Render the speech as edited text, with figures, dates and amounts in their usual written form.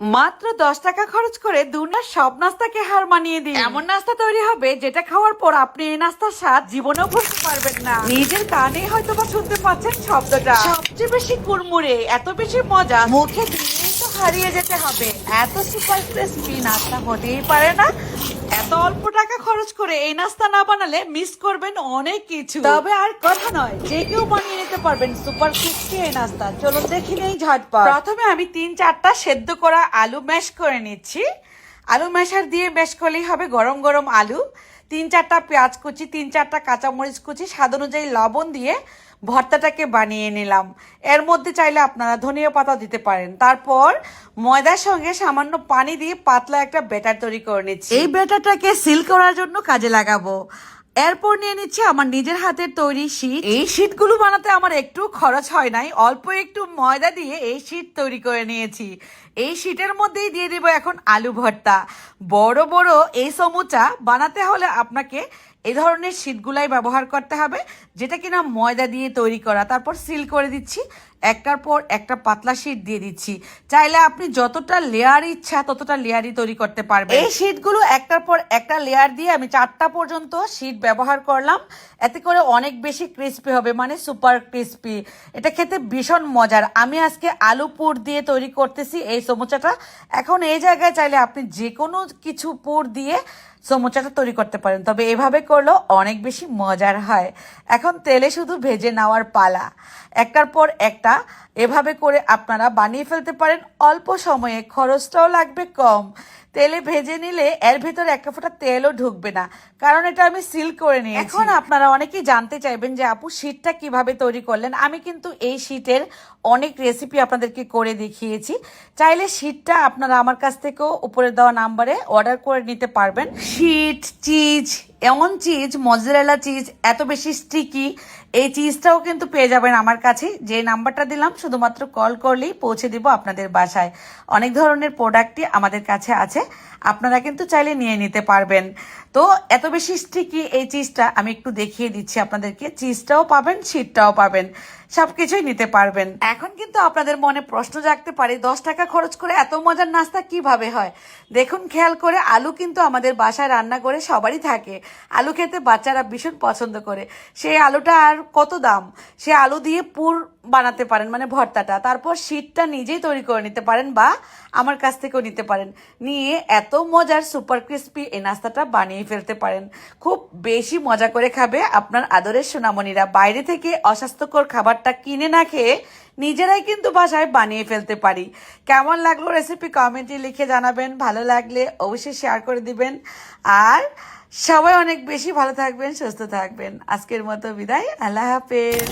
মাত্র 10 টাকা খরচ করে দুনার সব নাস্তাকে হার মানিয়ে দিন। এমন নাস্তা তৈরি হবে যেটা খাওয়ার পর আপনি এই নাস্তার স্বাদ জীবনেও ভুলতে পারবেন না। নিজের কানে হয়তো বা শুনতে পাচ্ছেন শব্দটা, সবচেয়ে বেশি কুড়মুড়ে, এত বেশি মজা, মুখে দিয়েই তো হারিয়ে যেতে হবে। এত সুপার ক্রিস্পি নাস্তা হতেই পারে না। এত অল্প টাকা খরচ করে এই নাস্তা না বানালে মিস করবেন অনেক কিছু। তবে আর কথা নয়, যে কেউ বানিয়ে নিতে পারবেন সুপার ক্রিস্পি এই নাস্তা। চলুন দেখি নেই ঝটপট। প্রথমে আমি 3-4টা সেদ্ধ করা আলু ম্যাশ করে নিচ্ছি। আলু ম্যাশার দিয়ে ম্যাশ করলেই হবে। গরম গরম আলু, 3-4টা পেঁয়াজ কুচি, 3-4টা কাঁচামরিচ কুচি, স্বাদ অনুযায়ী লবণ দিয়ে ভর্তাটাকে বানিয়ে নিলাম। এর মধ্যে চাইলে আপনারা ধনিয়া পাতা দিতে পারেন। তারপর ময়দার সঙ্গে সামান্য পানি দিয়ে পাতলা একটা ব্যাটার তৈরি করে নিচ্ছি। এই ব্যাটারটাকে সিল করার জন্য কাজে লাগাবো। এরপর নিয়ে নিচ্ছি আমার নিজের হাতের তৈরি শীট। এই শীটগুলো বানাতে আমার একটু খরচ হয় নাই, অল্প একটু ময়দা দিয়ে এই শীট তৈরি করে নিয়েছি। এই শীটের মধ্যেই দিয়ে দিব এখন আলু ভর্তা। বড় বড় এই সমুচা বানাতে হলে আপনাকে এই ধরনের শীটগুলাই ব্যবহার করতে হবে, যেটা কিনা ময়দা দিয়ে তৈরি করা। তারপর সিল করে দিচ্ছি, একটার পর একটা পাতলা শীট দিয়ে দিচ্ছি। চাইলে আপনি যতটা লেয়ার ইচ্ছা ততটা লেয়ারই তৈরি করতে পারবেন। এই শীটগুলো একটার পর একটা লেয়ার দিয়ে আমি 4টা পর্যন্ত শীট ব্যবহার করলাম। এতে করে অনেক বেশি ক্রিস্পি হবে, মানে সুপার ক্রিস্পি। এটা খেতে ভীষণ মজার। আমি আজকে আলু পুর দিয়ে তৈরি করতেছি এই সমুচাটা। এখন এই জায়গায় চাইলে আপনি যে কোনো কিছু পুর দিয়ে সমুচাটা তৈরি করতে পারেন, তবে এভাবে করলেও অনেক বেশি মজার হয়। এখন তেলে শুধু ভেজে নেওয়ার পালা। একটার পর একটা এভাবে করে আপনারা বানিয়ে ফেলতে পারেন অল্প সময়ে, খরচটাও লাগবে কম। তেলে ভেজে নিলে এর ভেতরে একটা ফোঁটা তেলও ঢুকবে না, কারণ এটা আমি সিল করে নিয়েছি। এখন আপনারা অনেকেই জানতে চাইবেন যে আপু শীটটা কিভাবে তৈরি করলেন। আমি কিন্তু এই শীটের অনেক রেসিপি আপনাদেরকে করে দেখিয়েছি। চাইলে শীটটা আপনারা আমার কাছ থেকেও উপরে দেওয়া নাম্বারে অর্ডার করে নিতে পারবেন। শীট, চিজ, এমন চিজ, মজরেলা চিজ, এত বেশি স্টিকি, এই চিজটাও কিন্তু পেয়ে যাবেন আমার কাছে। যে নাম্বারটা দিলাম শুধুমাত্র কল করলেই পৌঁছে দিব আপনাদের বাসায়। অনেক ধরনের প্রোডাক্টই আমাদের কাছে আছে, আপনারা কিন্তু চাইলে নিয়ে নিতে পারবেন। তো এত বেশি স্টিকি এই চিজটা আমি একটু দেখিয়ে দিচ্ছি আপনাদেরকে। চিজটাও পাবেন, শীটটাও পাবেন, সবকিছুই নিতে পারবেন। এখন কিন্তু আপনাদের মনে প্রশ্ন জাগতে পারে 10 টাকা খরচ করে এত মজার নাস্তা কিভাবে হয়। দেখুন খেয়াল করে, আলু কিন্তু আমাদের বাসায় রান্না করে সবারই থাকে। আলু খেতে বাচ্চারা ভীষণ পছন্দ করে। সেই আলুটা আর কত দাম, সে আলু দিয়ে পুর বানাতে পারেন, মানে ভর্তাটা। তারপর শীটটা নিজেই তৈরি করে নিতে পারেন বা আমার কাছ থেকেও নিতে পারেন। নিয়ে এত মজার সুপার ক্রিস্পি এই নাস্তাটা বানিয়ে ফেলতে পারেন। খুব বেশি মজা করে খাবে আপনার আদরের সোনামণিরা। বাইরে থেকে অস্বাস্থ্যকর খাবারটা কিনে না খেয়ে নিজেরাই কিন্তু বাসায় বানিয়ে ফেলতে পারি। কেমন লাগলো রেসিপি কমেন্টে লিখে জানাবেন। ভালো লাগলে অবশ্যই শেয়ার করে দিবেন। আর সবাই অনেক বেশি ভালো থাকবেন, সুস্থ থাকবেন। আজকের মতো বিদায়, আল্লাহ হাফেজ।